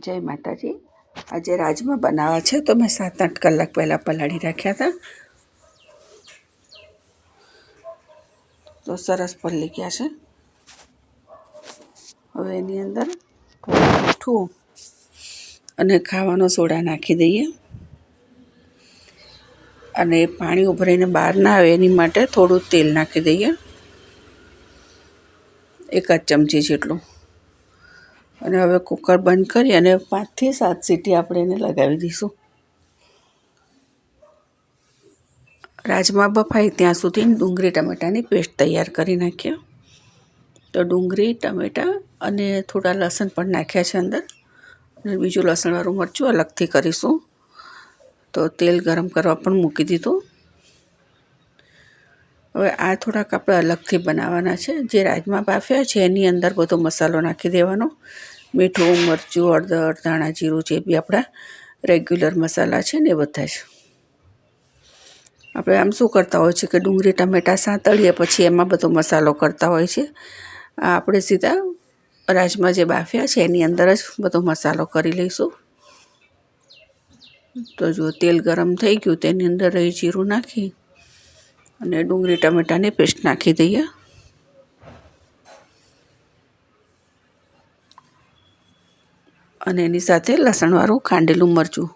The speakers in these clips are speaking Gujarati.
જય માતાજી। આજે રાજમા બનાવવા છે તો મેં 7-8 કલાક પહેલાં પલાળી રાખ્યા હતા, તો સરસ પલળી ગયા છે। હવે એની અંદર થોડું મીઠું અને ખાવાનો સોડા નાખી દઈએ અને પાણી ઉભરાઈને બહાર ના આવે એની માટે થોડું તેલ નાખી દઈએ, 1 ચમચી જેટલું। અને હવે કુકર બંધ કરી અને 5 થી 7 સીટી આપણે એને લગાવી દઈશું। રાજમા બફાય ત્યાં સુધી ડુંગળી ટમેટાની પેસ્ટ તૈયાર કરી નાખીએ। તો ડુંગળી ટમેટા અને થોડા લસણ પણ નાખ્યા છે અંદર, અને બીજું લસણવાળું મરચું અલગથી કરીશું। તો તેલ ગરમ કરવા પણ મૂકી દીધું। હવે આ થોડાક આપણે અલગથી બનાવવાના છે। જે રાજમા બાફ્યા છે એની અંદર બધો મસાલો નાખી દેવાનો, મીઠું, મરચું, હળદર, ધાણા જીરું, જે બી આપણા રેગ્યુલર મસાલા છે ને એ બધા જ। આપણે આમ શું કરતા હોય છે કે ડુંગળી ટમેટાં સાંતળીએ પછી એમાં બધો મસાલો કરતા હોય છે। આ આપણે સીધા રાજમા જે બાફ્યા છે એની અંદર જ બધો મસાલો કરી લઈશું। તો જો તેલ ગરમ થઈ ગયું તેની અંદર રાઈ જીરું નાખી અને ડુંગળી ટમેટાની પેસ્ટ નાખી દઈએ। અને એની સાથે લસણવાળું ખાંડેલું મરચું,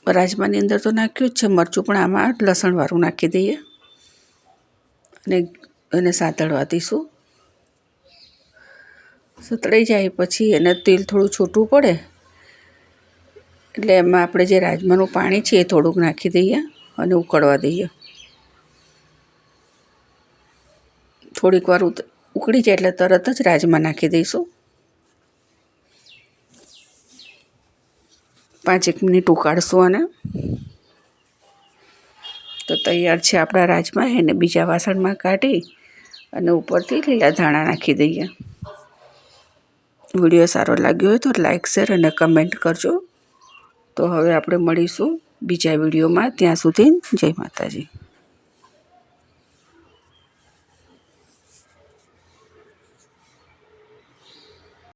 રાજમાની અંદર તો નાખ્યું જ છે મરચું, પણ આમાં લસણવાળું નાખી દઈએ અને એને સાંતળવા દઈશું। સતળાઈ જાય પછી એને તેલ થોડું છૂટું પડે એટલે એમાં આપણે જે રાજમાનું પાણી છે એ થોડુંક નાખી દઈએ અને ઉકળવા દઈએ। થોડીક વાર ઉકળી જાય એટલે તરત જ રાજમા નાખી દઈશું। 5-1 મિનિટ ઉકાળશું અને તો તૈયાર છે આપણા રાજમા। એને બીજા વાસણમાં કાઢી અને ઉપરથી લીલા ધાણા નાખી દઈએ। વિડીયો સારો લાગ્યો હોય તો લાઈક, શેર અને કમેન્ટ કરજો। તો હવે આપણે મળીશું બીજા વિડીયોમાં, ત્યાં સુધી જય માતાજી।